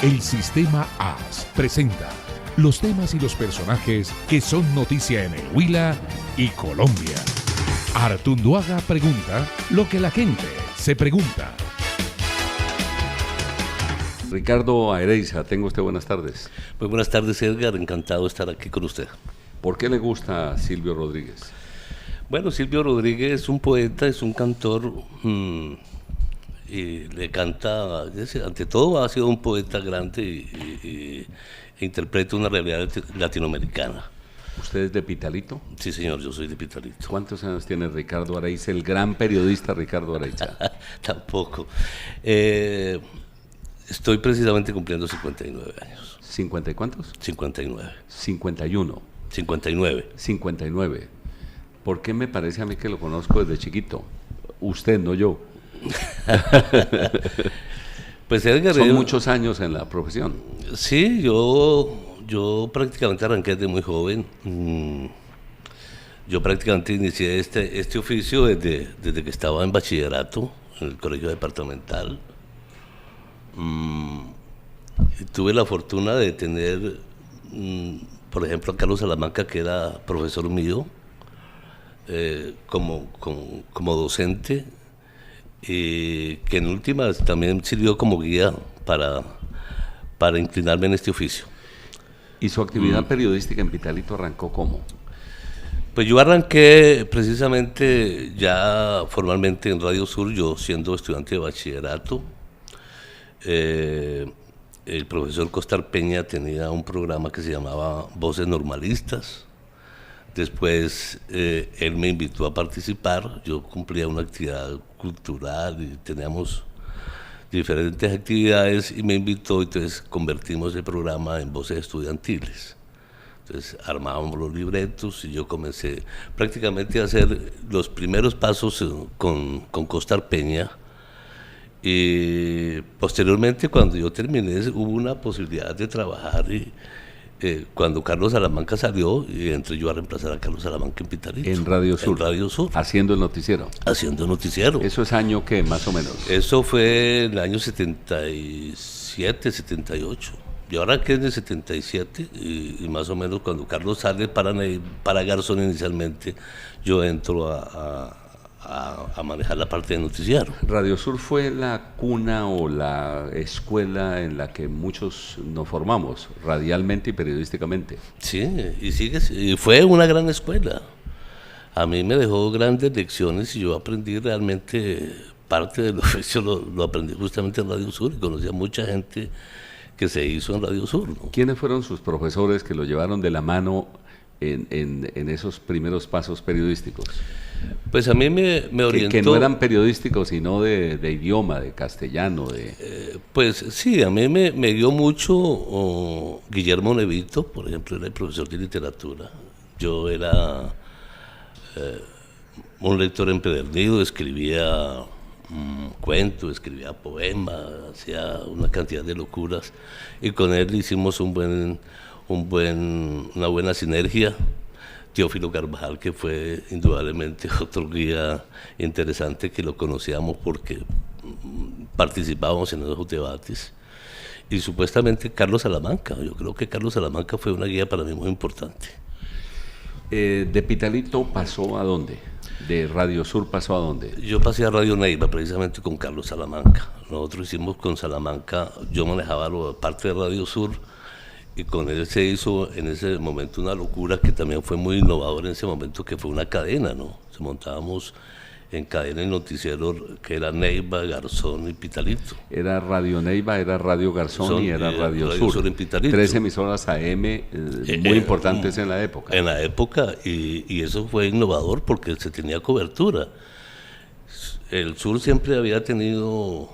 El Sistema AS presenta los temas y los personajes que son noticia en el Huila y Colombia. Artunduaga pregunta lo que la gente se pregunta. Ricardo Areiza, tenga usted buenas tardes. Muy buenas tardes, Edgar, encantado de estar aquí con usted. ¿Por qué le gusta Silvio Rodríguez? Bueno, Silvio Rodríguez es un poeta, es un cantor, y le canta, ante todo ha sido un poeta grande e interpreta una realidad latinoamericana. ¿Usted es de Pitalito? Sí, señor, yo soy de Pitalito. ¿Cuántos años tiene Ricardo Areiza, el gran periodista Ricardo Areiza? Tampoco. Estoy precisamente cumpliendo 59 años. ¿50 y cuántos? 59. 51. 59. 59. ¿Por qué me parece a mí que lo conozco desde chiquito? Usted, no yo. Pues Edgar, son muchos años en la profesión. Sí, yo prácticamente arranqué desde muy joven. Yo prácticamente inicié este oficio desde que estaba en bachillerato, en el colegio departamental. Y tuve la fortuna de tener, por ejemplo, a Carlos Salamanca, que era profesor mío, como docente, y que en últimas también sirvió como guía para inclinarme en este oficio. ¿Y su actividad periodística en Pitalito arrancó cómo? Pues yo arranqué precisamente ya formalmente en Radio Sur, yo siendo estudiante de bachillerato. El profesor Costar Peña tenía un programa que se llamaba Voces Normalistas. Después él me invitó a participar, yo cumplía una actividad cultural y teníamos diferentes actividades y me invitó, entonces convertimos el programa en Voces Estudiantiles. Entonces armábamos los libretos y yo comencé prácticamente a hacer los primeros pasos con Costar Peña. Y posteriormente, cuando yo terminé, hubo una posibilidad de trabajar y cuando Carlos Salamanca salió, y entré yo a reemplazar a Carlos Salamanca en Pitalito. En Radio Sur. En Radio Sur. Haciendo el noticiero. Haciendo noticiero. ¿Eso es año qué, más o menos? Eso fue en el año 77, 78. Yo arranqué en el 77 y más o menos cuando Carlos sale para Garzón inicialmente, yo entro a manejar la parte de noticiero. Radio Sur fue la cuna o la escuela en la que muchos nos formamos, radialmente y periodísticamente. Sí, y fue una gran escuela. A mí me dejó grandes lecciones y yo aprendí realmente parte del oficio, lo aprendí justamente en Radio Sur y conocí a mucha gente que se hizo en Radio Sur, ¿no? ¿Quiénes fueron sus profesores que lo llevaron de la mano en esos primeros pasos periodísticos? Pues a mí me orientó... Que no eran periodísticos, sino de idioma, de castellano, pues sí, a mí me guió mucho Guillermo Nevito, por ejemplo, era el profesor de literatura. Yo era un lector empedernido, escribía cuentos, escribía poemas, hacía una cantidad de locuras, y con él hicimos una buena sinergia. Teófilo Carvajal, que fue indudablemente otro guía interesante, que lo conocíamos porque participábamos en esos debates. Y supuestamente Carlos Salamanca, yo creo que Carlos Salamanca fue una guía para mí muy importante. ¿De Pitalito pasó a dónde? ¿De Radio Sur pasó a dónde? Yo pasé a Radio Neiva precisamente con Carlos Salamanca. Nosotros hicimos con Salamanca, yo manejaba parte de Radio Sur, y con él se hizo en ese momento una locura que también fue muy innovadora en ese momento, que fue una cadena, ¿no? Montábamos en cadena el noticiero que era Neiva, Garzón y Pitalito. Era Radio Neiva, era Radio Garzón y era Radio Sur en Pitalito. 3 emisoras AM muy importantes en la época. En la época, y eso fue innovador porque se tenía cobertura. El Sur siempre había tenido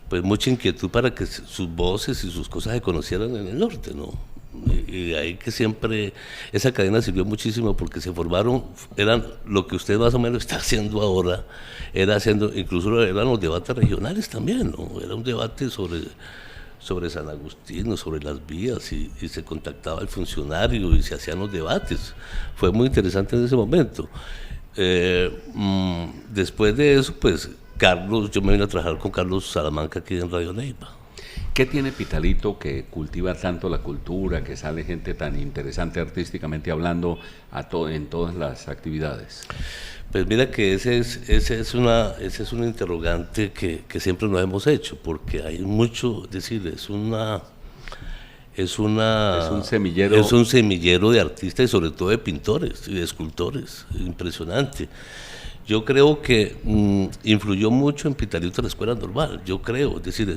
pues mucha inquietud para que sus voces y sus cosas se conocieran en el norte, ¿no? Y de ahí que siempre esa cadena sirvió muchísimo porque se formaron, eran lo que usted más o menos está haciendo ahora, incluso eran los debates regionales también, ¿no? Era un debate sobre San Agustín, sobre las vías, y se contactaba el funcionario y se hacían los debates. Fue muy interesante en ese momento. Después de eso, pues Carlos, yo me vine a trabajar con Carlos Salamanca aquí en Radio Neiva. ¿Qué tiene Pitalito que cultiva tanto la cultura, que sale gente tan interesante artísticamente hablando en todas las actividades? Pues mira que ese es un interrogante que siempre nos hemos hecho, porque hay mucho, es decir, es un semillero de artistas y sobre todo de pintores y de escultores, impresionante. Yo creo que influyó mucho en Pitalito la escuela normal, yo creo, es decir,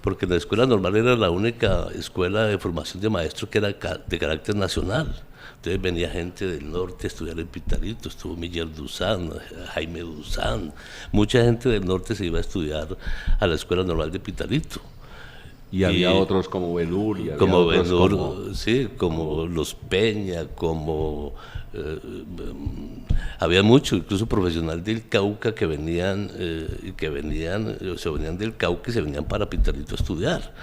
porque la escuela normal era la única escuela de formación de maestros que era de carácter nacional. Entonces venía gente del norte a estudiar en Pitalito, estuvo Miguel Duzán, Jaime Duzán, mucha gente del norte se iba a estudiar a la escuela normal de Pitalito. Y había otros como Benur, sí, como los Peña, había mucho, incluso profesional del Cauca que venían del Cauca y se venían para Pitalito a estudiar.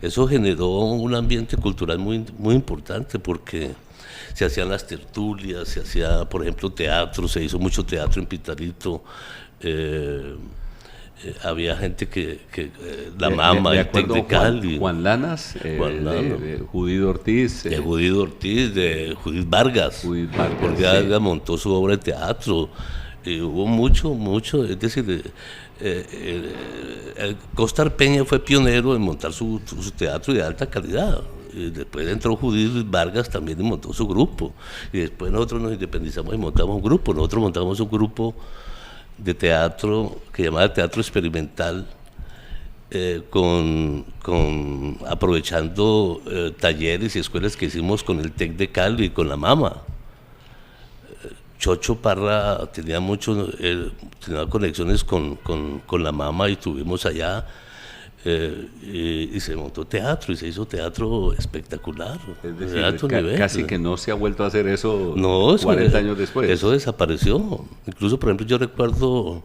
Eso generó un ambiente cultural muy, muy importante porque se hacían las tertulias, se hacía, por ejemplo, teatro, se hizo mucho teatro en Pitalito. Había gente la Mama, el Tec de Cali. Juan Lanas, de Judith Ortiz. De Judith Ortiz, de Judith Vargas. Porque Vargas montó su obra de teatro. Hubo mucho, es decir, Costar Peña fue pionero en montar su teatro de alta calidad. Y después entró Judith Vargas también y montó su grupo. Y después nosotros nos independizamos y montamos un grupo. Nosotros montamos un grupo de teatro que llamaba Teatro Experimental, aprovechando talleres y escuelas que hicimos con el Tec de Cali y con la Mama. Chocho Parra tenía conexiones con la Mama y estuvimos allá y se montó teatro y se hizo teatro espectacular. Es decir, casi que no se ha vuelto a hacer eso 40 años después. Eso desapareció. Incluso, por ejemplo, yo recuerdo,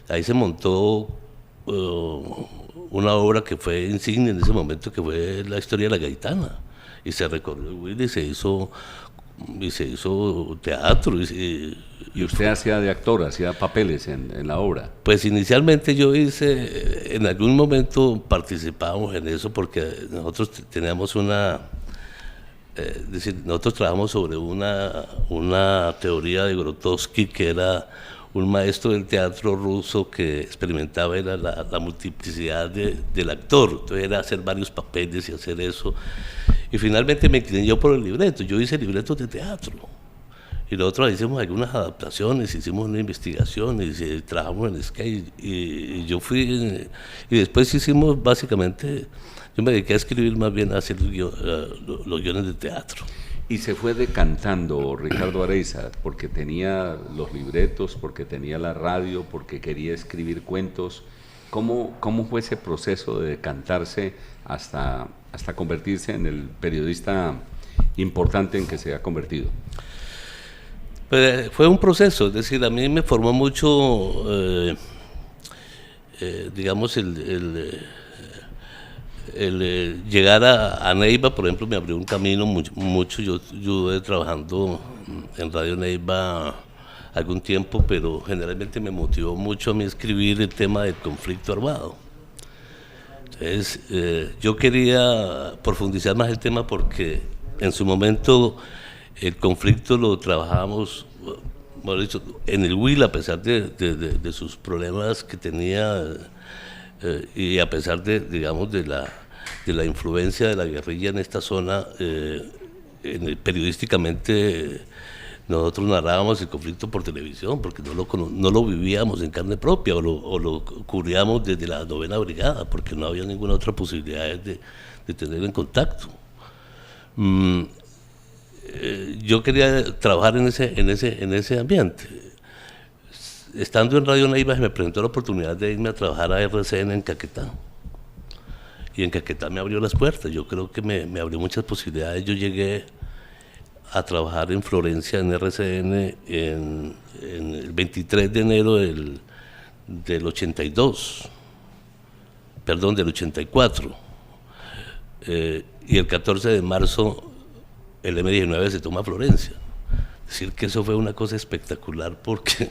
ahí se montó una obra que fue insignia en ese momento, que fue la historia de la Gaitana. Y se recorrió el Huila y se hizo teatro. ¿Y usted hacía de actor, hacía papeles en la obra? Pues inicialmente en algún momento participábamos en eso porque nosotros teníamos nosotros trabajamos sobre una teoría de Grotowski, que era un maestro del teatro ruso que experimentaba la multiplicidad del actor. Entonces era hacer varios papeles y hacer eso. Y finalmente me incliné yo por el libreto. Yo hice libretos de teatro. Y nosotros hicimos algunas adaptaciones, hicimos una investigación y trabajamos en sketch. Y yo fui. Y después hicimos básicamente. Yo me dediqué a escribir, más bien a hacer los guiones de teatro. Y se fue decantando Ricardo Areiza, porque tenía los libretos, porque tenía la radio, porque quería escribir cuentos. ¿Cómo fue ese proceso de decantarse hasta convertirse en el periodista importante en que se ha convertido? Pues fue un proceso, es decir, a mí me formó mucho, digamos, el llegar a Neiva, por ejemplo, me abrió un camino mucho. Yo estuve trabajando en Radio Neiva algún tiempo, pero generalmente me motivó mucho a mí escribir el tema del conflicto armado. Entonces, yo quería profundizar más el tema porque en su momento el conflicto lo trabajábamos, mejor dicho, en el Huila, a pesar de sus problemas que tenía y a pesar digamos, de la influencia de la guerrilla en esta zona, periodísticamente nosotros narrábamos el conflicto por televisión, porque no lo vivíamos en carne propia, o lo cubríamos desde la 9ª Brigada, porque no había ninguna otra posibilidad de tener en contacto. Yo quería trabajar en ese ambiente. Estando en Radio Neiva, me presentó la oportunidad de irme a trabajar a RCN en Caquetá. Y en Caquetá me abrió las puertas. Yo creo que me abrió muchas posibilidades. Yo llegué a trabajar en Florencia, en RCN, en el 23 de enero del 82, perdón, del 84. Y el 14 de marzo el M19 se toma Florencia. Es decir, que eso fue una cosa espectacular porque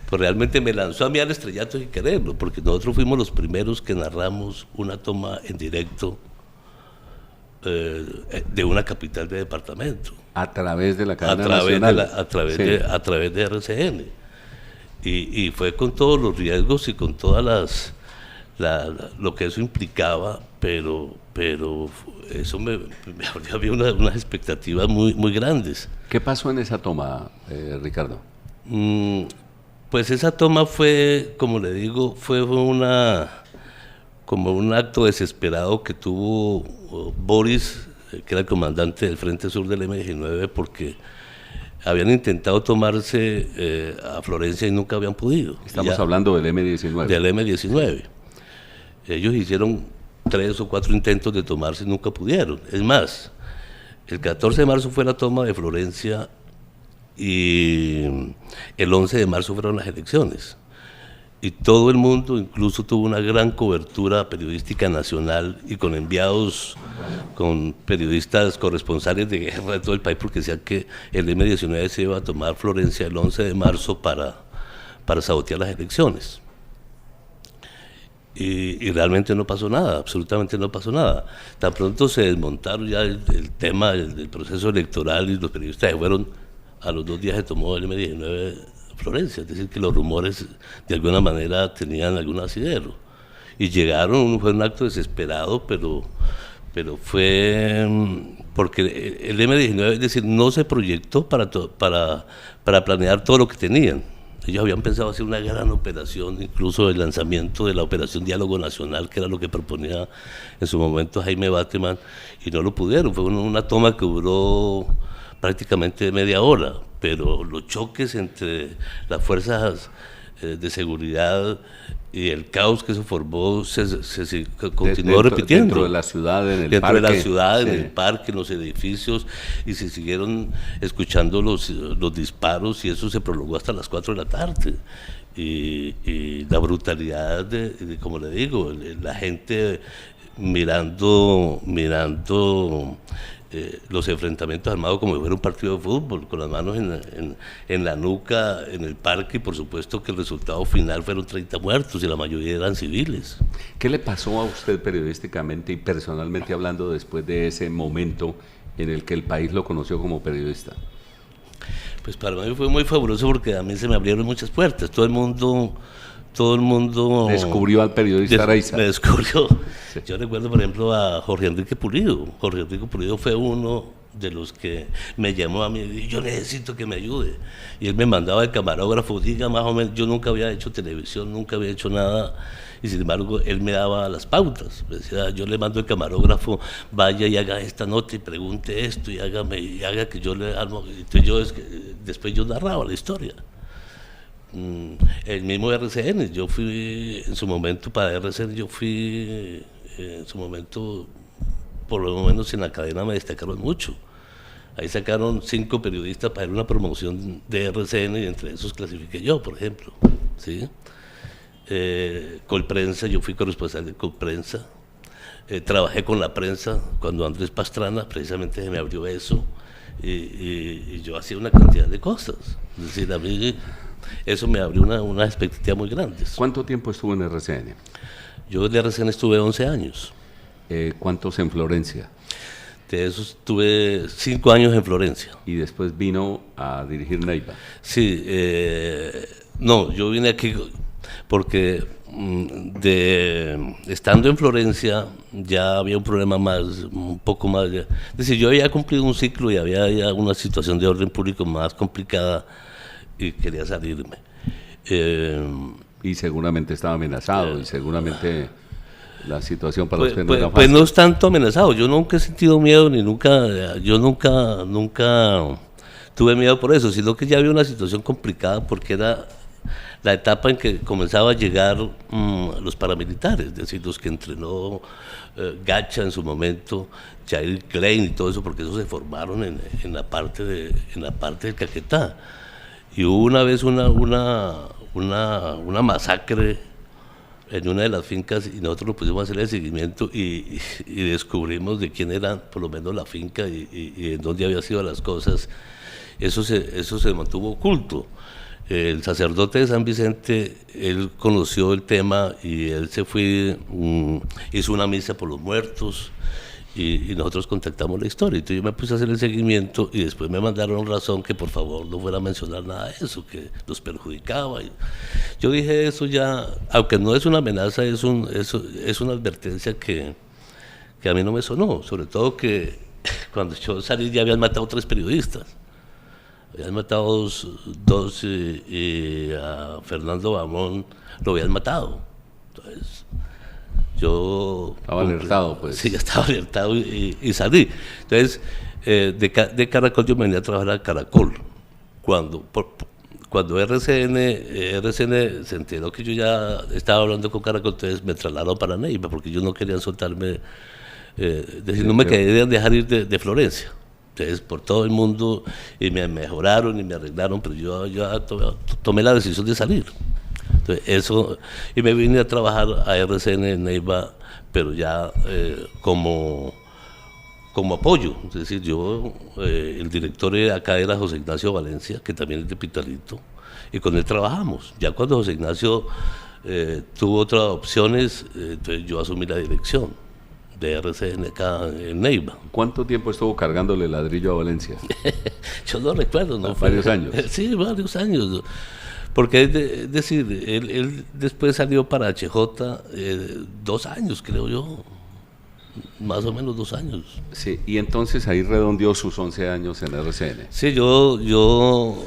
pues realmente me lanzó a mí al estrellato sin quererlo, porque nosotros fuimos los primeros que narramos una toma en directo de una capital de departamento. A través de la cadena nacional. A través de RCN. Y fue con todos los riesgos y con todas lo que eso implicaba, pero eso me había unas expectativas muy grandes. ¿Qué pasó en esa toma, Ricardo? Pues esa toma fue, como le digo, fue como un acto desesperado que tuvo Boris, que era el comandante del Frente Sur del M-19, porque habían intentado tomarse a Florencia y nunca habían podido. Estamos hablando del M-19. Del M-19. Ellos hicieron 3 o 4 intentos de tomarse y nunca pudieron. Es más, el 14 de marzo fue la toma de Florencia y el 11 de marzo fueron las elecciones. Y todo el mundo incluso tuvo una gran cobertura periodística nacional y con enviados, con periodistas corresponsales de guerra de todo el país, porque decían que el M-19 se iba a tomar Florencia el 11 de marzo para sabotear las elecciones. Y realmente no pasó nada, absolutamente no pasó nada. Tan pronto se desmontaron ya el tema del proceso electoral y los periodistas se fueron, a los 2 días se tomó el M-19 Florencia, es decir, que los rumores de alguna manera tenían algún asidero. Y llegaron, fue un acto desesperado, pero fue porque el M-19, es decir, no se proyectó para planear todo lo que tenían. Ellos habían pensado hacer una gran operación, incluso el lanzamiento de la Operación Diálogo Nacional, que era lo que proponía en su momento Jaime Bateman, y no lo pudieron. Fue una toma que duró prácticamente media hora, pero los choques entre las fuerzas de seguridad y el caos que se formó se continuó repitiendo. Dentro de la ciudad, en el dentro parque. Dentro de la ciudad, Sí. en el parque, en los edificios, y se siguieron escuchando los disparos, y eso se prolongó hasta las 4 de la tarde. Y la brutalidad de, como le digo, la gente mirando los enfrentamientos armados como si fuera un partido de fútbol, con las manos en la nuca, en el parque, y por supuesto que el resultado final fueron 30 muertos y la mayoría eran civiles. ¿Qué le pasó a usted periodísticamente y personalmente hablando después de ese momento en el que el país lo conoció como periodista? Pues para mí fue muy fabuloso porque a mí se me abrieron muchas puertas. Todo el mundo descubrió al periodista Araiza. Me descubrió. Sí. Yo recuerdo, por ejemplo, a Jorge Enrique Pulido. Jorge Enrique Pulido fue uno de los que me llamó a mí y dijo: yo necesito que me ayude. Y él me mandaba el camarógrafo, diga más o menos. Yo nunca había hecho televisión, nunca había hecho nada, y sin embargo él me daba las pautas. Me decía: yo le mando el camarógrafo, vaya y haga esta nota y pregunte esto y haga que yo le armo. Entonces después yo narraba la historia. El mismo RCN, yo fui en su momento para RCN, en su momento, por lo menos en la cadena me destacaron mucho. Ahí sacaron 5 periodistas para una promoción de RCN y entre esos clasifiqué yo, por ejemplo. ¿Sí? Colprensa, yo fui corresponsal de Colprensa. Trabajé con la prensa cuando Andrés Pastrana precisamente se me abrió eso, y yo hacía una cantidad de cosas. Es decir, a mí eso me abrió una expectativa muy grande. ¿Cuánto tiempo estuvo en RCN? Yo en RCN estuve 11 años. ¿Cuántos en Florencia? De esos estuve 5 años en Florencia. ¿Y después vino a dirigir Neiva? Sí, no, yo vine aquí porque estando en Florencia ya había un problema un poco más. Es decir, yo había cumplido un ciclo y había ya una situación de orden público más complicada y quería salirme. Y seguramente estaba amenazado, y seguramente la situación para usted no era fácil. Pues no es tanto amenazado, yo nunca he sentido miedo, yo nunca tuve miedo por eso, sino que ya había una situación complicada porque era la etapa en que comenzaba a llegar los paramilitares, es decir, los que entrenó Gacha en su momento, Jair Klein y todo eso, porque esos se formaron en la parte del Caquetá. Y hubo una vez una masacre en una de las fincas y nosotros nos pusimos a hacer el seguimiento y descubrimos de quién era por lo menos la finca y en dónde habían sido las cosas. Eso se mantuvo oculto. El sacerdote de San Vicente, él conoció el tema y él se fue, hizo una misa por los muertos y nosotros contactamos la historia. Entonces yo me puse a hacer el seguimiento y después me mandaron razón que por favor no fuera a mencionar nada de eso, que los perjudicaba. Yo dije eso ya, aunque no es una amenaza, es una advertencia que a mí no me sonó, sobre todo que cuando yo salí ya habían matado 3 periodistas. Habían matado dos y a Fernando Bamón lo habían matado. Entonces, yo... Estaba alertado, pues. Sí, ya estaba alertado y salí. Entonces, de Caracol yo me venía a trabajar a Caracol. Cuando RCN se enteró que yo ya estaba hablando con Caracol, entonces me trasladaron para Neiva, porque ellos no querían soltarme, no me querían dejar ir de Florencia. Entonces, por todo el mundo, y me mejoraron y me arreglaron, pero yo ya tomé la decisión de salir. Entonces, eso, y me vine a trabajar a RCN en Neiva, pero ya como apoyo. Es decir, yo, el director acá era José Ignacio Valencia, que también es de Pitalito, y con él trabajamos. Ya cuando José Ignacio tuvo otras opciones, entonces yo asumí la dirección de RCN acá en Neiva. ¿Cuánto tiempo estuvo cargándole ladrillo a Valencia? Yo no recuerdo, ¿no? ¿Varios años? Sí, varios años. Porque es decir, él después salió para HJ 2 años, creo yo. Más o menos 2 años. Sí, y entonces ahí redondeó sus 11 años en RCN. Sí, yo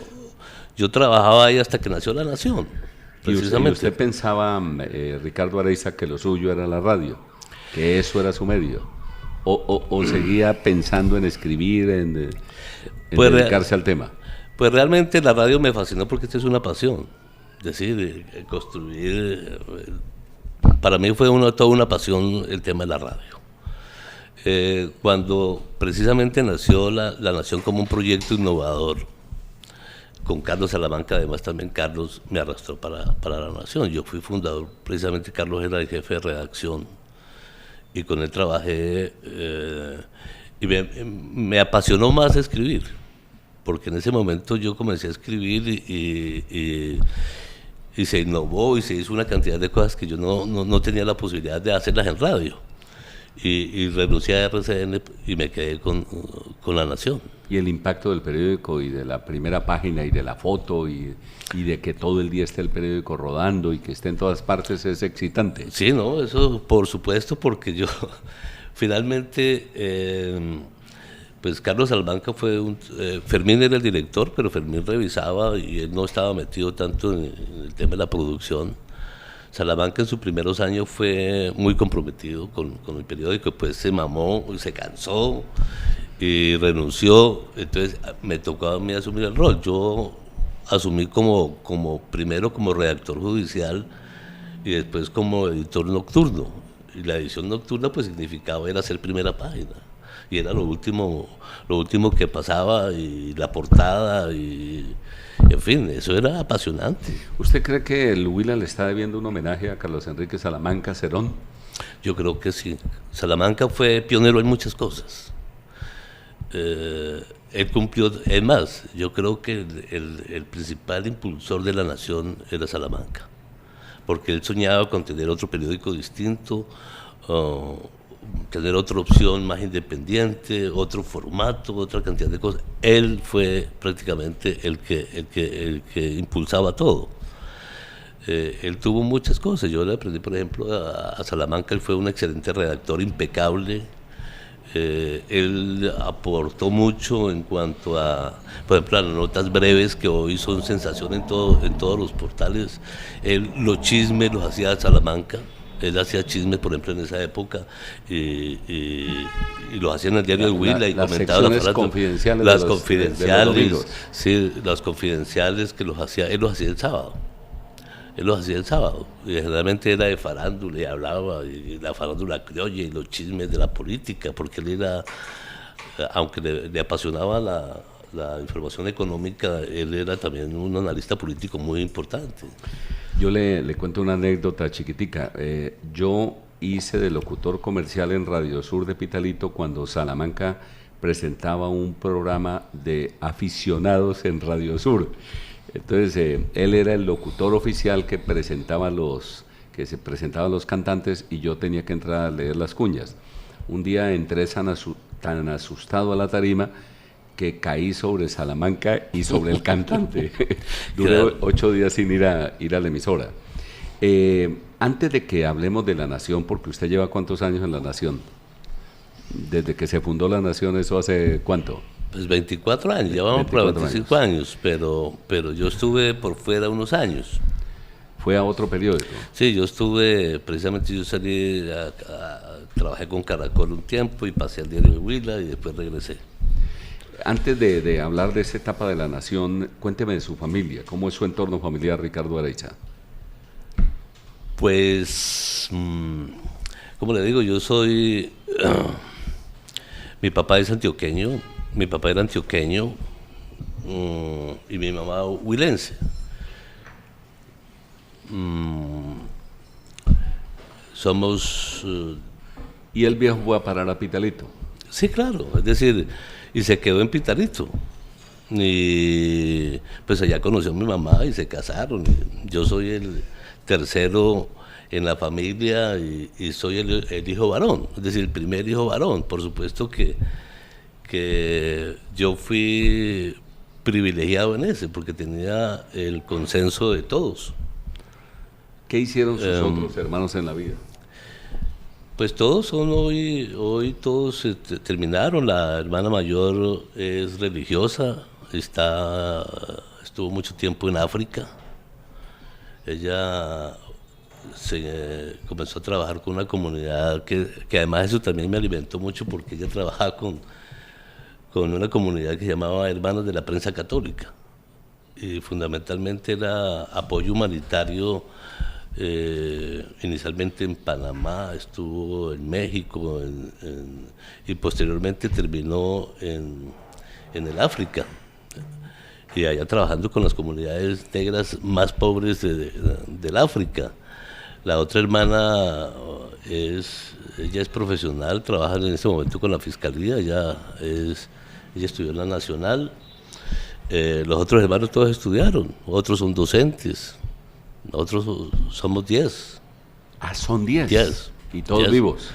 trabajaba ahí hasta que nació La Nación, precisamente. ¿Y usted pensaba, Ricardo Areiza, que lo suyo era la radio? ¿Que eso era su medio? ¿O seguía pensando en escribir, en pues dedicarse al tema? Pues realmente la radio me fascinó porque esta es una pasión. Es decir, construir... Para mí fue toda una pasión el tema de la radio. Cuando precisamente nació la Nación como un proyecto innovador, con Carlos Salamanca, además también Carlos me arrastró para La Nación. Yo fui fundador, precisamente Carlos era el jefe de redacción, y con él trabajé, y me apasionó más escribir, porque en ese momento yo comencé a escribir y se innovó y se hizo una cantidad de cosas que yo no tenía la posibilidad de hacerlas en radio. Y renuncié a RCN y me quedé con La Nación. Y el impacto del periódico y de la primera página y de la foto y de que todo el día esté el periódico rodando y que esté en todas partes es excitante. Sí, no, eso por supuesto, porque yo finalmente, pues Carlos Salamanca fue Fermín era el director, pero Fermín revisaba y él no estaba metido tanto en el tema de la producción. Salamanca en sus primeros años fue muy comprometido con el periódico, pues se mamó, se cansó y renunció. Entonces me tocó a mí asumir el rol. Yo asumí primero como redactor judicial y después como editor nocturno. Y la edición nocturna pues significaba era hacer primera página. Y era lo último que pasaba, y la portada, y en fin, eso era apasionante. ¿Usted cree que el Huila le está debiendo un homenaje a Carlos Enrique Salamanca Cerón? Yo creo que sí. Salamanca fue pionero en muchas cosas. Él cumplió, es más, yo creo que el principal impulsor de La Nación era Salamanca, porque él soñaba con tener otro periódico distinto, tener otra opción más independiente, otro formato, otra cantidad de cosas. Él fue prácticamente el que impulsaba todo. Él tuvo muchas cosas. Yo le aprendí, por ejemplo, a Salamanca. Él fue un excelente redactor, impecable. Él aportó mucho en cuanto a, por ejemplo, a las notas breves que hoy son sensación en todos los portales. Los chismes los hacía Salamanca. Él hacía chismes, por ejemplo, en esa época, y los hacía en el diario El Huila y comentaba las confidenciales. Las confidenciales, sí, las confidenciales que él los hacía el sábado. Y generalmente era de farándula y hablaba, y la farándula criolla y los chismes de la política, porque él era, aunque le apasionaba la información económica, él era también un analista político muy importante. Yo le cuento una anécdota chiquitica. Yo hice de locutor comercial en Radio Sur de Pitalito cuando Salamanca presentaba un programa de aficionados en Radio Sur. Entonces, él era el locutor oficial que se presentaban los cantantes y yo tenía que entrar a leer las cuñas. Un día entré tan asustado a la tarima que caí sobre Salamanca y sobre el cantante. Duré Claro. 8 días sin ir a la emisora. Antes de que hablemos de La Nación, porque usted lleva ¿cuántos años en La Nación? Desde que se fundó La Nación, ¿eso hace cuánto? Pues 24 años, ya vamos por 24 25 años, pero yo estuve por fuera unos años. Fue a otro periódico. Sí, yo estuve, precisamente yo salí, trabajé con Caracol un tiempo y pasé al diario de Huila y después regresé. Antes de hablar de esa etapa de La Nación, cuénteme de su familia. ¿Cómo es su entorno familiar, Ricardo Areiza? Pues, como le digo, yo soy... mi papá es antioqueño, mi papá era antioqueño y mi mamá huilense. Somos... Y el viejo fue a parar a Pitalito. sí, claro, es decir, y se quedó en Pitalito. Y pues allá conoció a mi mamá y se casaron. Yo soy el tercero en la familia y soy el hijo varón, es decir, el primer hijo varón. Por supuesto que yo fui privilegiado en ese, porque tenía el consenso de todos. ¿Qué hicieron sus otros hermanos en la vida? Pues todos son hoy todos terminaron. La hermana mayor es religiosa, estuvo mucho tiempo en África. Ella comenzó a trabajar con una comunidad que además eso también me alimentó mucho, porque ella trabajaba con una comunidad que se llamaba Hermanos de la Prensa Católica, y fundamentalmente era apoyo humanitario. Inicialmente en Panamá, estuvo en México y posteriormente terminó en el África, y allá trabajando con las comunidades negras más pobres del África. La otra hermana ella es profesional, trabaja en este momento con la Fiscalía, ella estudió en la Nacional. Los otros hermanos todos estudiaron, otros son docentes. Nosotros somos 10. Ah, son 10. 10. Y todos 10. vivos.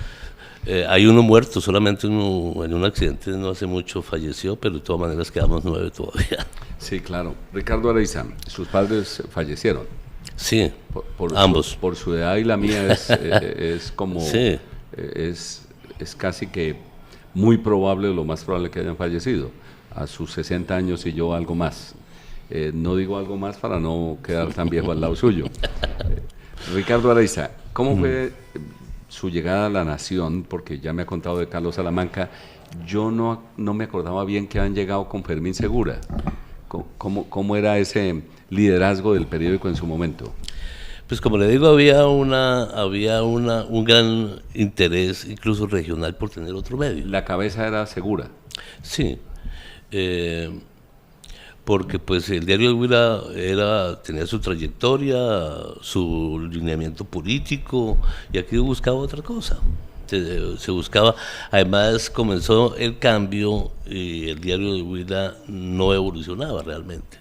Hay uno muerto, solamente uno en un accidente no hace mucho falleció, pero de todas maneras quedamos 9 todavía. Sí, claro. Ricardo Areiza, sus padres fallecieron. Sí, Por ambos. Por su edad y la mía es como... Sí. Es casi que muy probable, lo más probable que hayan fallecido. A sus 60 años y yo algo más. No digo algo más para no quedar tan viejo al lado suyo. Ricardo Areiza, ¿cómo fue su llegada a La Nación? Porque ya me ha contado de Carlos Salamanca. Yo no me acordaba bien que habían llegado con Fermín Segura. ¿Cómo era ese liderazgo del periódico en su momento? Pues como le digo, había un gran interés, incluso regional, por tener otro medio. La cabeza era Segura. Sí. Porque pues el diario de Huila tenía su trayectoria, su lineamiento político, y aquí buscaba otra cosa. Se buscaba, además comenzó el cambio y el diario de Huila no evolucionaba realmente,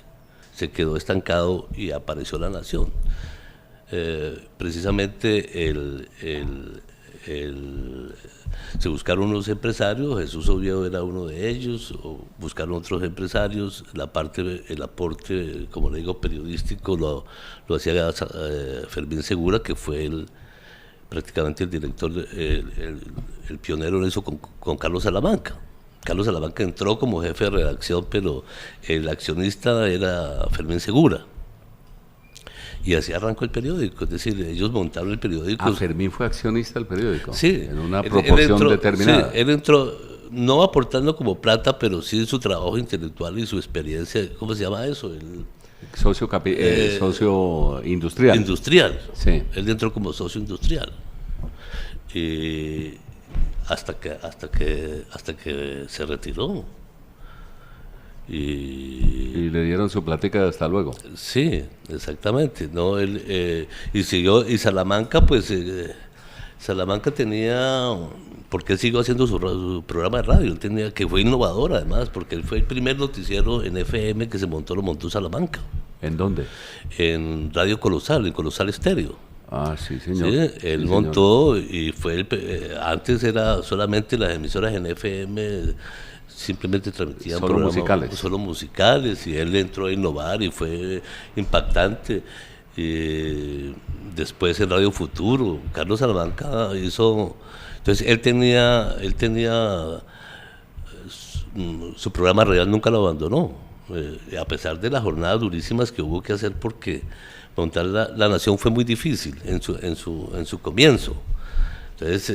se quedó estancado y apareció La Nación. Precisamente se buscaron unos empresarios, Jesús Oviedo era uno de ellos, o buscaron otros empresarios. El aporte, como le digo, periodístico lo hacía Fermín Segura, que fue prácticamente el director, el pionero en eso con Carlos Salamanca. Carlos Salamanca entró como jefe de redacción, pero el accionista era Fermín Segura. Y así arrancó el periódico, es decir, ellos montaron el periódico. Ah, Fermín fue accionista del periódico. Sí. En una proporción determinada. Sí, él entró, no aportando como plata, pero sí su trabajo intelectual y su experiencia. ¿Cómo se llama eso? Socio industrial. Industrial. Sí. Él entró como socio industrial. Y hasta que se retiró. Y le dieron su plática de hasta luego. Sí, exactamente. ¿No? Y siguió, y Salamanca, pues Salamanca tenía, porque él siguió haciendo su programa de radio, que fue innovador además, porque él fue el primer noticiero en FM que lo montó Salamanca. ¿En dónde? En Radio Colosal, en Colosal Estéreo. Ah, sí, señor. Sí, él montó y fue antes era solamente las emisoras en FM, simplemente transmitían solo musicales. Solo musicales, y él entró a innovar y fue impactante. Después en Radio Futuro, Carlos Salamanca hizo, entonces él tenía su programa radial, nunca lo abandonó, a pesar de las jornadas durísimas que hubo que hacer, porque montar la Nación fue muy difícil en su comienzo. Entonces,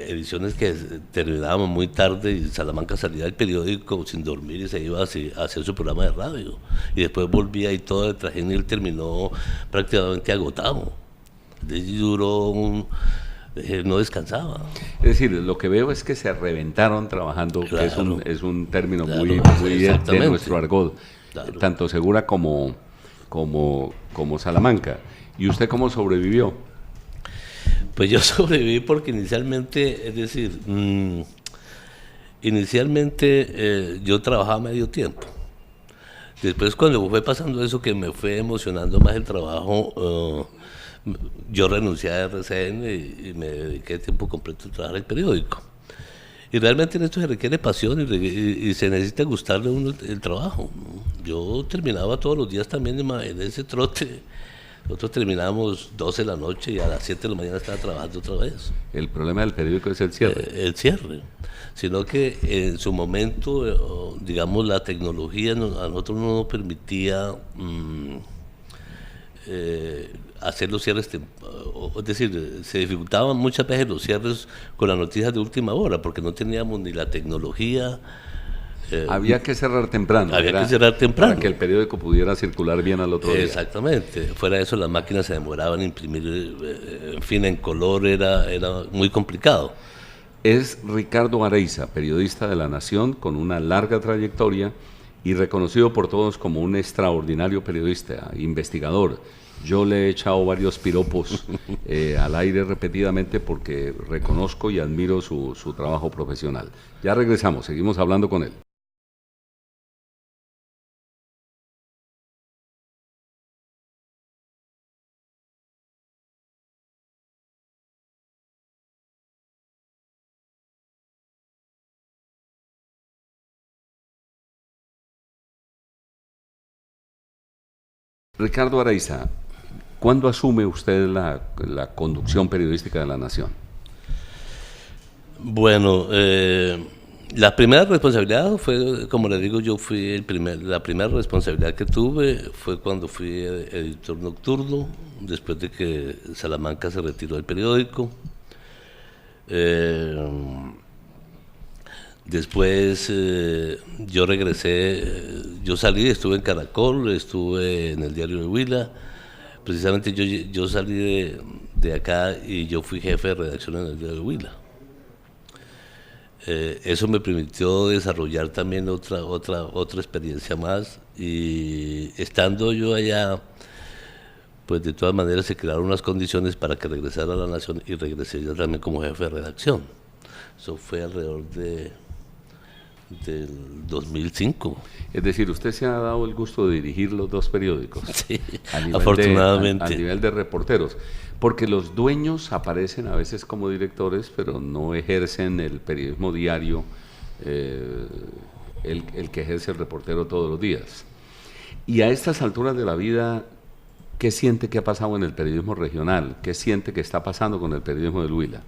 ediciones que terminábamos muy tarde y Salamanca salía del periódico sin dormir y se iba a hacer su programa de radio. Y después volvía y todo el trajín, y él terminó prácticamente agotado. Entonces duró no descansaba. Es decir, lo que veo es que se reventaron trabajando, claro, que es un término muy de nuestro argot, claro. Tanto Segura como Salamanca. ¿Y usted cómo sobrevivió? Pues yo sobreviví porque inicialmente, es decir, yo trabajaba medio tiempo. Después, cuando fue pasando eso, que me fue emocionando más el trabajo, yo renuncié a RCN y me dediqué tiempo completo a trabajar en el periódico. Y realmente en esto se requiere pasión y se necesita gustarle a uno el trabajo. Yo terminaba todos los días también en ese trote. Nosotros terminábamos 12 de la noche y a las 7 de la mañana estaba trabajando otra vez. El problema del periódico es el cierre. El cierre. Sino que en su momento, digamos, la tecnología a nosotros no nos permitía hacer los cierres, es decir, se dificultaban muchas veces los cierres con las noticias de última hora, porque no teníamos ni la tecnología. Había que cerrar temprano. Para que el periódico pudiera circular bien al otro día. Exactamente. Fuera de eso, las máquinas se demoraban en imprimir, en fin, en color era muy complicado. Es Ricardo Areiza, periodista de La Nación, con una larga trayectoria y reconocido por todos como un extraordinario periodista, investigador. Yo le he echado varios piropos al aire repetidamente porque reconozco y admiro su trabajo profesional. Ya regresamos, seguimos hablando con él. Ricardo Areiza, ¿cuándo asume usted la conducción periodística de La Nación? Bueno, la primera responsabilidad fue, como le digo, la primera responsabilidad que tuve fue cuando fui editor nocturno, después de que Salamanca se retiró del periódico. Después yo regresé, yo salí, estuve en Caracol, estuve en el diario de Huila. Precisamente yo salí de acá y yo fui jefe de redacción en el diario de Huila. Eso me permitió desarrollar también otra experiencia más, y estando yo allá, pues de todas maneras se crearon unas condiciones para que regresara a La Nación, y regresé yo también como jefe de redacción. Eso fue alrededor del 2005. Es decir, usted se ha dado el gusto de dirigir los dos periódicos. Sí, afortunadamente. A nivel de reporteros. Porque los dueños aparecen a veces como directores, pero no ejercen el periodismo diario, el que ejerce el reportero todos los días. Y a estas alturas de la vida, ¿qué siente que ha pasado en el periodismo regional? ¿Qué siente que está pasando con el periodismo del Huila?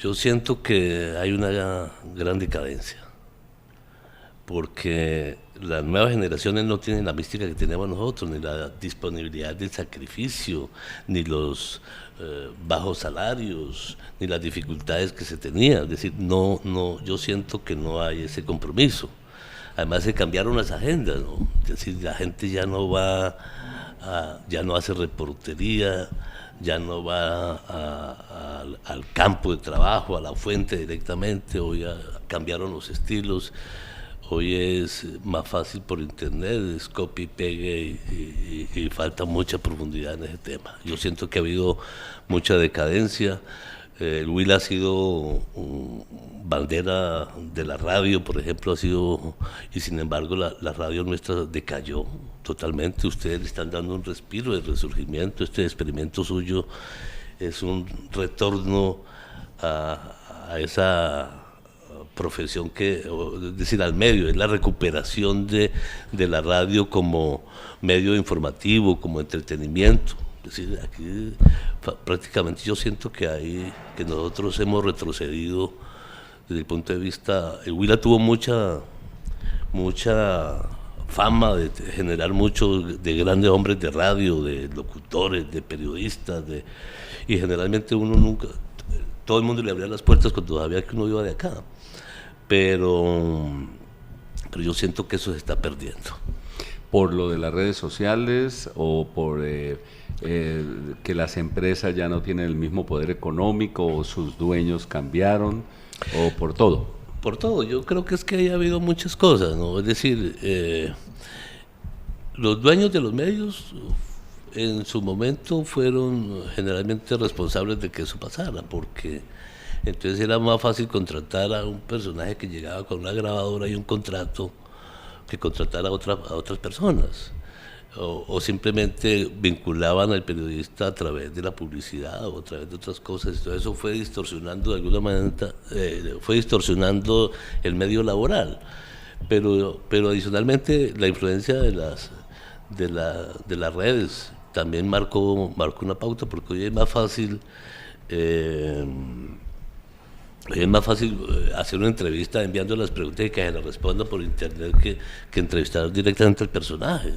Yo siento que hay una gran decadencia, porque las nuevas generaciones no tienen la mística que teníamos nosotros, ni la disponibilidad del sacrificio, ni los bajos salarios, ni las dificultades que se tenían. Es decir, yo siento que no hay ese compromiso. Además se cambiaron las agendas, ¿no? Es decir, la gente ya no hace reportería, ya no va al campo de trabajo, a la fuente directamente. Hoy cambiaron los estilos. Hoy es más fácil por internet, es copy y pegue, y falta mucha profundidad en ese tema. Yo siento que ha habido mucha decadencia. El Huila ha sido bandera de la radio, por ejemplo, y sin embargo la radio nuestra decayó totalmente. Ustedes le están dando un respiro de resurgimiento. Este experimento suyo es un retorno a esa profesión es decir, al medio, es la recuperación de la radio como medio informativo, como entretenimiento. Es decir, aquí prácticamente yo siento que nosotros hemos retrocedido desde el punto de vista. El Huila tuvo mucha fama de generar muchos de grandes hombres de radio, de locutores, de periodistas, y generalmente todo el mundo le abría las puertas cuando sabía que uno iba de acá, pero yo siento que eso se está perdiendo. ¿Por lo de las redes sociales o por que las empresas ya no tienen el mismo poder económico o sus dueños cambiaron, o por todo? Por todo, yo creo que es que ha habido muchas cosas, ¿no? Es decir, los dueños de los medios en su momento fueron generalmente responsables de que eso pasara, porque entonces era más fácil contratar a un personaje que llegaba con una grabadora y un contrato que contratar a otras personas, o simplemente vinculaban al periodista a través de la publicidad o a través de otras cosas. Entonces eso fue distorsionando de alguna manera, fue distorsionando el medio laboral, pero adicionalmente la influencia de las redes también marcó una pauta, porque hoy es más fácil hacer una entrevista enviando las preguntas y que se las responda por internet que entrevistar directamente al personaje,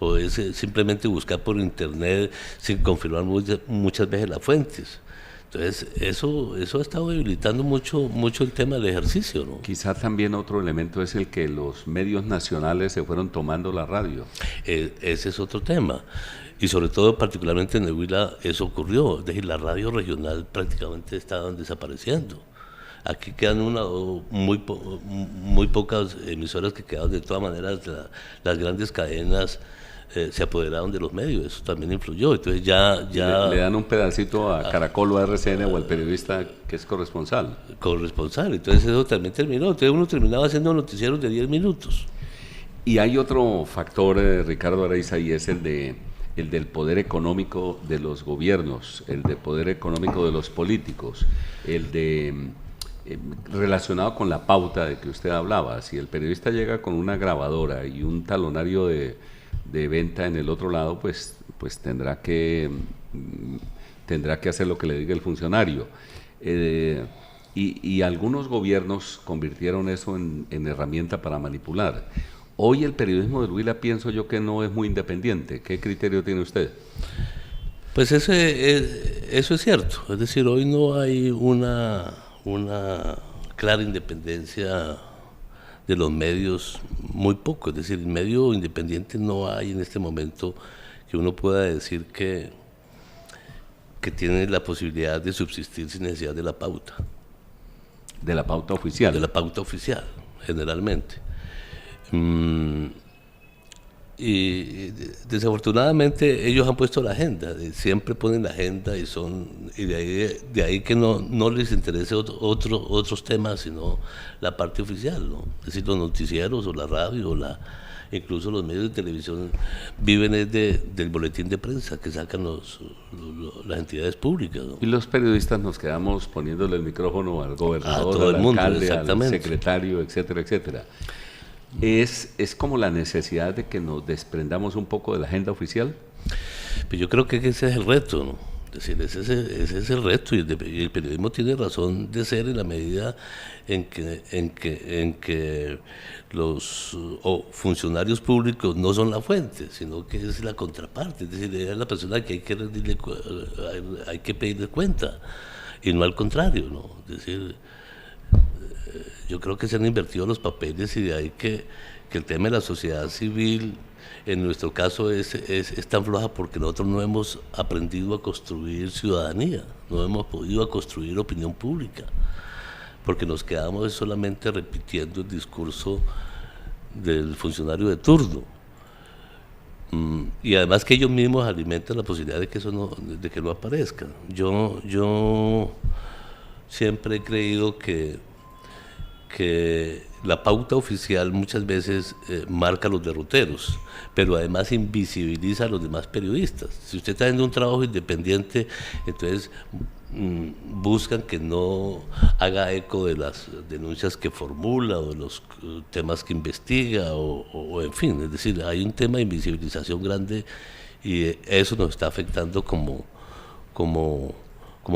o es simplemente buscar por internet sin confirmar muchas veces las fuentes. Entonces eso ha estado debilitando mucho el tema del ejercicio, ¿no? Quizá también otro elemento es el que los medios nacionales se fueron tomando la radio. Ese es otro tema. Y sobre todo, particularmente en el Huila, eso ocurrió. Es decir, la radio regional prácticamente estaban desapareciendo. Aquí quedan muy pocas emisoras que quedaron. De todas maneras, las grandes cadenas se apoderaron de los medios. Eso también influyó. Entonces ya le dan un pedacito a Caracol o a RCN o al periodista que es corresponsal. Entonces eso también terminó. Entonces uno terminaba haciendo noticieros de 10 minutos. Y hay otro factor, Ricardo Araiza, y es el del poder económico de los gobiernos, el de poder económico de los políticos, relacionado con la pauta de que usted hablaba. Si el periodista llega con una grabadora y un talonario de venta en el otro lado, pues tendrá que hacer lo que le diga el funcionario. Y algunos gobiernos convirtieron eso en herramienta para manipular. Hoy el periodismo del Huila, pienso yo, que no es muy independiente. ¿Qué criterio tiene usted? Pues eso es cierto. Es decir, hoy no hay una clara independencia de los medios, muy poco. Es decir, el medio independiente no hay en este momento que uno pueda decir que tiene la posibilidad de subsistir sin necesidad de la pauta. ¿De la pauta oficial? De la pauta oficial, generalmente. Y desafortunadamente ellos han puesto la agenda, siempre ponen la agenda y de ahí que no les interese otros temas sino la parte oficial, ¿no? Es decir, los noticieros o la radio incluso los medios de televisión viven del boletín de prensa que sacan las entidades públicas, ¿no? Y los periodistas nos quedamos poniéndole el micrófono al gobernador, todo el mundo, alcalde, al secretario, etcétera, etcétera. ¿Es como la necesidad de que nos desprendamos un poco de la agenda oficial? Pues yo creo que ese es el reto, ¿no? Es decir, ese es el reto, y el periodismo tiene razón de ser en la medida en que los funcionarios públicos no son la fuente, sino que es la contraparte. Es decir, es la persona que hay que pedirle cuenta, y no al contrario, ¿no? Es decir, yo creo que se han invertido los papeles, y de ahí que el tema de la sociedad civil, en nuestro caso, es tan floja porque nosotros no hemos aprendido a construir ciudadanía, no hemos podido construir opinión pública, porque nos quedamos solamente repitiendo el discurso del funcionario de turno. Y además que ellos mismos alimentan la posibilidad de que eso de que no aparezca. Yo siempre he creído que la pauta oficial muchas veces marca los derroteros, pero además invisibiliza a los demás periodistas. Si usted está haciendo un trabajo independiente, entonces buscan que no haga eco de las denuncias que formula o de los temas que investiga o en fin, es decir, hay un tema de invisibilización grande y eso nos está afectando como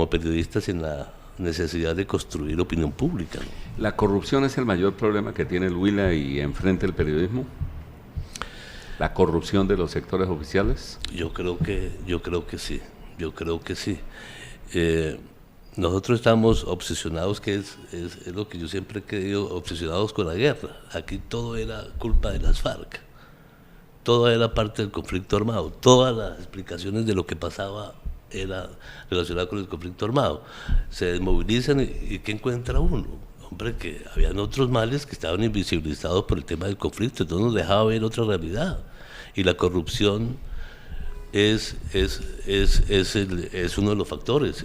periodistas en la necesidad de construir opinión pública, ¿no? ¿La corrupción es el mayor problema que tiene el Huila y enfrente el periodismo? ¿La corrupción de los sectores oficiales? Yo creo que sí. Nosotros estamos obsesionados, que es lo que yo siempre he creído, obsesionados con la guerra. Aquí todo era culpa de las FARC, todo era parte del conflicto armado, todas las explicaciones de lo que pasaba era relacionado con el conflicto armado. Se desmovilizan y ¿qué encuentra uno? Hombre, que habían otros males que estaban invisibilizados por el tema del conflicto, entonces nos dejaba ver otra realidad. Y la corrupción es uno de los factores,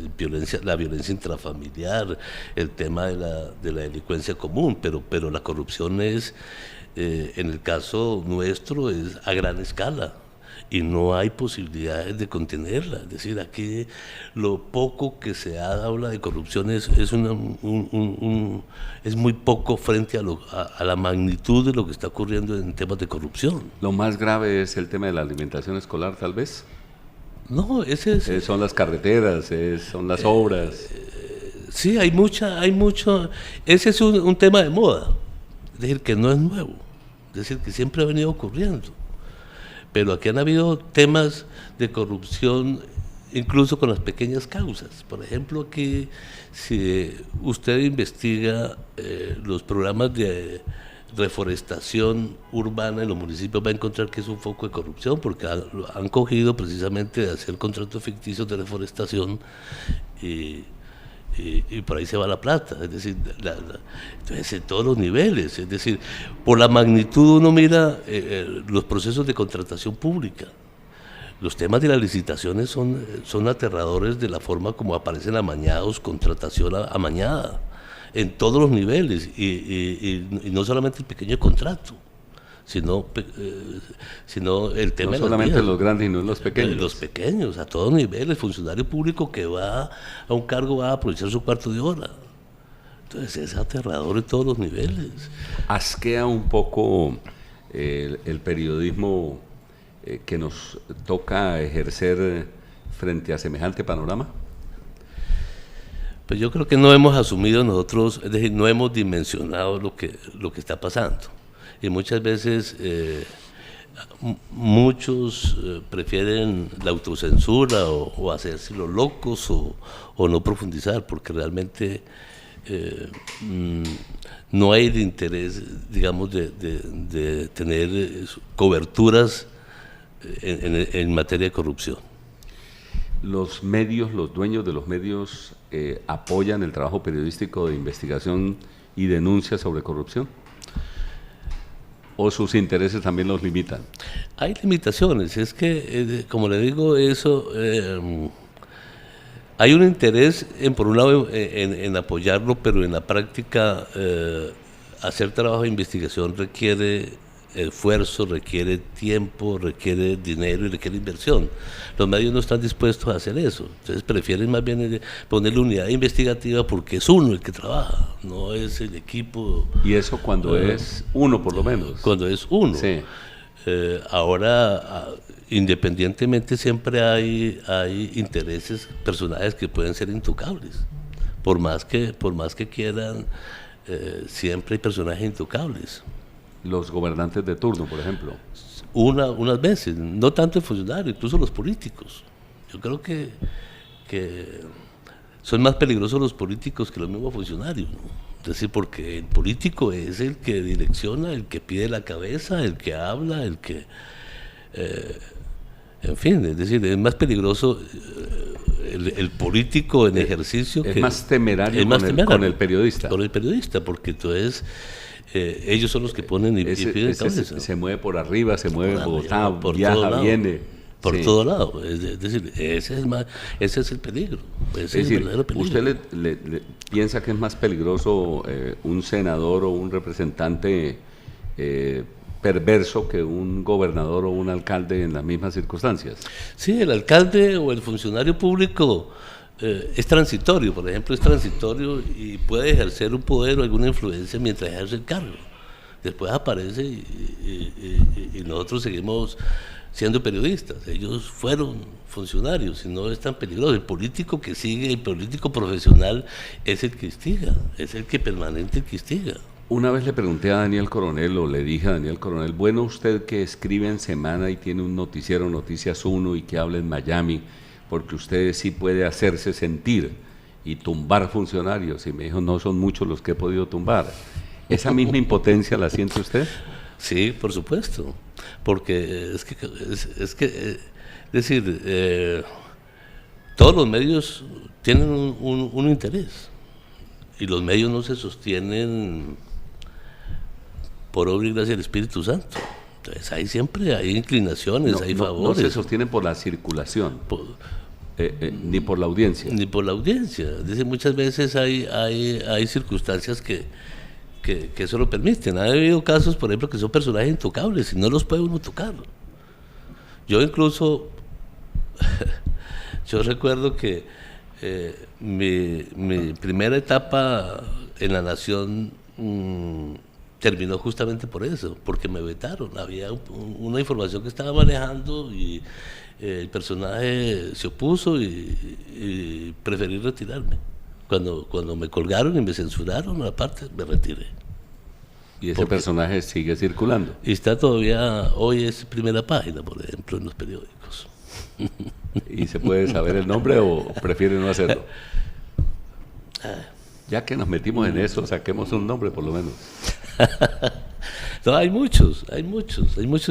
la violencia intrafamiliar, el tema de la delincuencia común, pero la corrupción es, en el caso nuestro, es a gran escala y no hay posibilidades de contenerla. Es decir, aquí lo poco que se habla de corrupción es muy poco frente a la magnitud de lo que está ocurriendo en temas de corrupción. Lo más grave es el tema de la alimentación escolar, tal vez. No, ese es... son las carreteras, son las obras. Sí, hay mucho... Ese es un tema de moda, es decir, que no es nuevo, es decir, que siempre ha venido ocurriendo. Pero aquí han habido temas de corrupción incluso con las pequeñas causas. Por ejemplo, aquí, si usted investiga los programas de reforestación urbana en los municipios, va a encontrar que es un foco de corrupción, porque han cogido precisamente de hacer contratos ficticios de reforestación y por ahí se va la plata, es decir, entonces en todos los niveles, es decir, por la magnitud uno mira los procesos de contratación pública. Los temas de las licitaciones son aterradores de la forma como aparecen amañados, contratación amañada, en todos los niveles, y no solamente el pequeño contrato, sino el tema no solamente los grandes y no los pequeños. Los pequeños, a todos niveles. El funcionario público que va a un cargo va a aprovechar su cuarto de hora. Entonces es aterrador en todos los niveles. ¿Asquea un poco el periodismo que nos toca ejercer frente a semejante panorama? Pues yo creo que no hemos asumido nosotros, es decir, no hemos dimensionado lo que está pasando. Y muchas veces muchos prefieren la autocensura o hacerse los locos o no profundizar, porque realmente no hay de interés, digamos, de tener coberturas en materia de corrupción. ¿Los medios, los dueños de los medios apoyan el trabajo periodístico de investigación y denuncia sobre corrupción? ¿O sus intereses también los limitan? Hay limitaciones, es que, como le digo, eso hay un interés, por un lado, en apoyarlo, pero en la práctica hacer trabajo de investigación requiere esfuerzo, requiere tiempo, requiere dinero y requiere inversión. Los medios no están dispuestos a hacer eso, entonces prefieren más bien ponerle unidad investigativa porque es uno el que trabaja, no es el equipo. Y eso cuando es uno, por lo menos. Cuando es uno. Sí. Ahora, independientemente, siempre hay intereses, personajes que pueden ser intocables. Por más que quieran, siempre hay personajes intocables. Los gobernantes de turno, por ejemplo. Unas veces, no tanto el funcionario, incluso los políticos. Yo creo que son más peligrosos los políticos que los mismos funcionarios, ¿no? Es decir, porque el político es el que direcciona, el que pide la cabeza, el que habla, el que... en fin, es decir, es más peligroso el político en ejercicio. Es más temerario con el periodista. Con el periodista, porque entonces ellos son los que ponen y piden cabeza. Se mueve por arriba, se mueve en Bogotá, por viaja, viene. Por todo lado. Es decir, ese es el peligro. Ese es el verdadero peligro. ¿Usted le piensa que es más peligroso un senador o un representante perverso que un gobernador o un alcalde en las mismas circunstancias? Sí, el alcalde o el funcionario público es transitorio, por ejemplo, es transitorio y puede ejercer un poder o alguna influencia mientras ejerce el cargo. Después aparece y nosotros seguimos siendo periodistas. Ellos fueron funcionarios y no es tan peligroso. El político que sigue, el político profesional es el que instiga, es el que permanente que instiga. Una vez le pregunté a Daniel Coronel, o le dije a Daniel Coronel, bueno, usted que escribe en semana y tiene un noticiero Noticias 1 y que habla en Miami, porque usted sí puede hacerse sentir y tumbar funcionarios. Y me dijo, no son muchos los que he podido tumbar. ¿Esa misma impotencia la siente usted? Sí, por supuesto, porque es decir, todos los medios tienen un interés y los medios no se sostienen por obra y gracia del Espíritu Santo. Entonces ahí siempre hay inclinaciones, hay favores. No se sostienen por la circulación, ni por la audiencia. Ni por la audiencia. Dice, muchas veces hay circunstancias que eso lo permiten. Ha habido casos, por ejemplo, que son personajes intocables y no los puede uno tocar. Yo incluso, yo recuerdo que mi primera etapa en La Nación terminó justamente por eso, porque me vetaron. Había una información que estaba manejando y el personaje se opuso y preferí retirarme. Cuando me colgaron y me censuraron, aparte me retiré. ¿Y ese personaje sigue circulando? Y está todavía, hoy es primera página, por ejemplo, en los periódicos. ¿Y se puede saber el nombre o prefiere no hacerlo? Ya que nos metimos en eso, saquemos un nombre por lo menos. No, hay muchos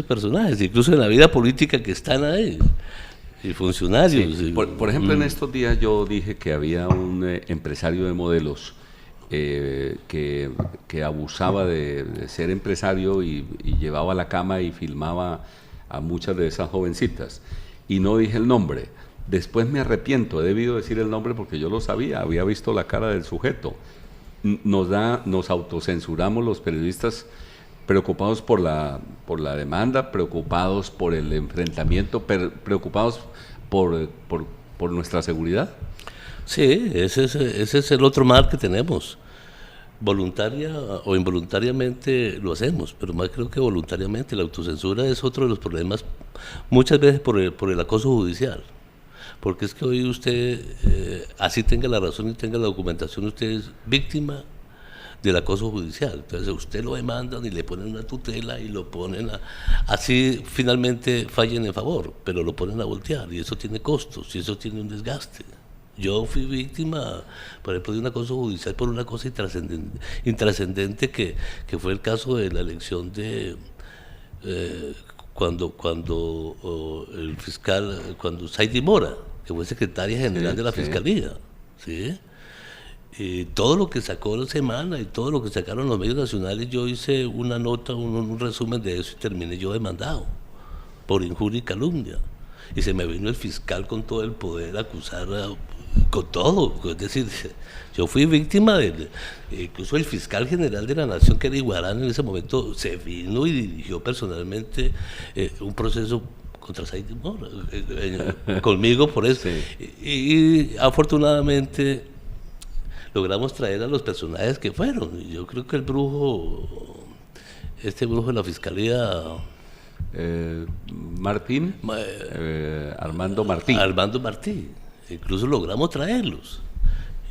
personajes, incluso en la vida política que están ahí. Y funcionarios. Sí. Por ejemplo, en estos días yo dije que había un empresario de modelos que abusaba de ser empresario y llevaba a la cama y filmaba a muchas de esas jovencitas. Y no dije el nombre. Después me arrepiento, he debido decir el nombre porque yo lo sabía, había visto la cara del sujeto. Nos autocensuramos los periodistas preocupados por la demanda, preocupados por el enfrentamiento, preocupados por nuestra seguridad. Sí, ese es el otro mal que tenemos. Voluntaria o involuntariamente lo hacemos, pero más creo que voluntariamente. La autocensura es otro de los problemas, muchas veces por el acoso judicial. Porque es que hoy usted, así tenga la razón y tenga la documentación, usted es víctima del acoso judicial. Entonces usted lo demandan y le ponen una tutela y lo ponen así finalmente fallen en favor, pero lo ponen a voltear y eso tiene costos y eso tiene un desgaste. Yo fui víctima, por ejemplo, de un acoso judicial por una cosa intrascendente que fue el caso de la elección de cuando el fiscal, cuando Saidi Mora, que fue secretaria general de la Fiscalía, ¿sí? Y todo lo que sacó la semana y todo lo que sacaron los medios nacionales, yo hice una nota, un resumen de eso y terminé yo demandado por injuria y calumnia. Y se me vino el fiscal con todo el poder a acusar con todo. Es decir, yo fui víctima incluso el fiscal general de la Nación, que era Iguarán en ese momento, se vino y dirigió personalmente un proceso contra Saidi Mora, conmigo por eso. Sí. Y afortunadamente logramos traer a los personajes que fueron. Y yo creo que el brujo, este brujo de la Fiscalía... Martín, Armando Martí. Armando Martí. Incluso logramos traerlos.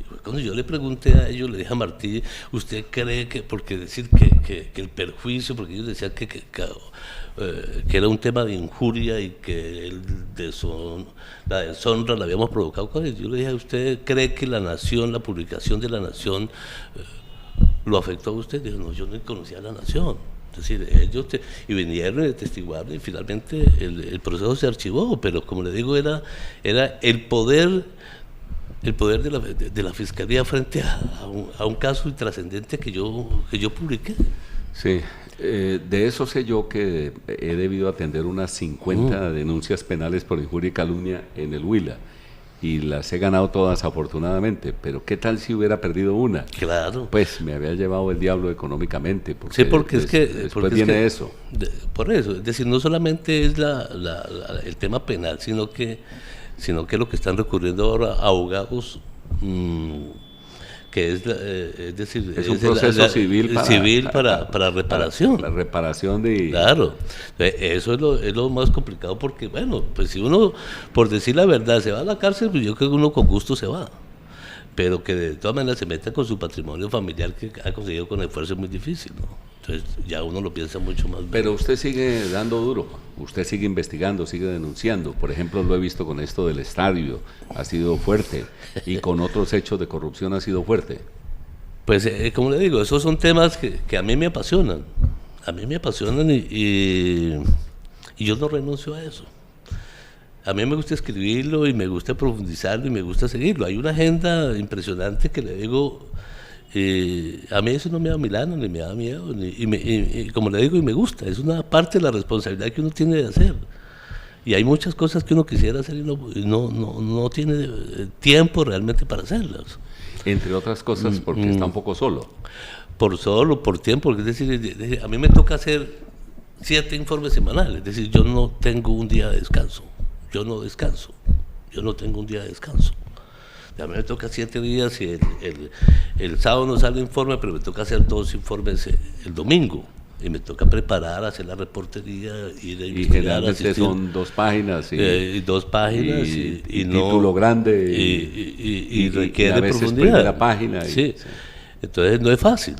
Y cuando yo le pregunté a ellos, le dije a Martí, ¿usted cree que, porque decir que el perjuicio, porque ellos decían que era un tema de injuria y que la deshonra la habíamos provocado con él? Yo le dije, ¿usted cree que La Nación, la publicación de La Nación, lo afectó a usted? Dijo, no, yo no conocía a La Nación. Es decir, ellos y vinieron y testiguaron y finalmente el proceso se archivó, pero como le digo, era el poder de la Fiscalía frente a un caso intrascendente que yo publiqué. Sí, de eso sé yo que he debido atender unas 50 denuncias penales por injuria y calumnia en el Huila. Y las he ganado todas afortunadamente, pero ¿qué tal si hubiera perdido una? Claro. Pues me había llevado el diablo económicamente, porque, Sí, porque después porque viene eso. Por eso, es decir, no solamente es el tema penal, sino que lo que están recurriendo ahora abogados, que es decir, Es un proceso civil para reparación. La reparación de... Claro, eso es lo más complicado, porque bueno, pues si uno, por decir la verdad, se va a la cárcel, pues yo creo que uno con gusto se va, pero que de todas maneras se meta con su patrimonio familiar que ha conseguido con esfuerzo es muy difícil, ¿no? Entonces ya uno lo piensa mucho más bien. Pero usted sigue dando duro, usted sigue investigando, sigue denunciando. Por ejemplo, lo he visto con esto del estadio, ha sido fuerte, y con otros hechos de corrupción ha sido fuerte. Pues como le digo, esos son temas que a mí me apasionan, y yo no renuncio a eso. A mí me gusta escribirlo y me gusta profundizarlo y me gusta seguirlo. Hay una agenda impresionante que le digo, a mí eso no me da milano ni me da miedo, y como le digo, y me gusta, es una parte de la responsabilidad que uno tiene de hacer. Y hay muchas cosas que uno quisiera hacer y no tiene tiempo realmente para hacerlas. Entre otras cosas porque está un poco solo. Por tiempo, es decir, a mí me toca hacer 7 informes semanales, es decir, yo no tengo un día de descanso, yo no tengo un día de descanso. A mí me toca 7 días y el sábado no sale informe, pero me toca hacer 2 informes el domingo. Y me toca preparar, hacer la reportería, ir a investigar. Y generalmente son 2 páginas. Y 2 páginas. Y título grande. Y requiere a veces profundidad. La página. Sí. Entonces no es fácil,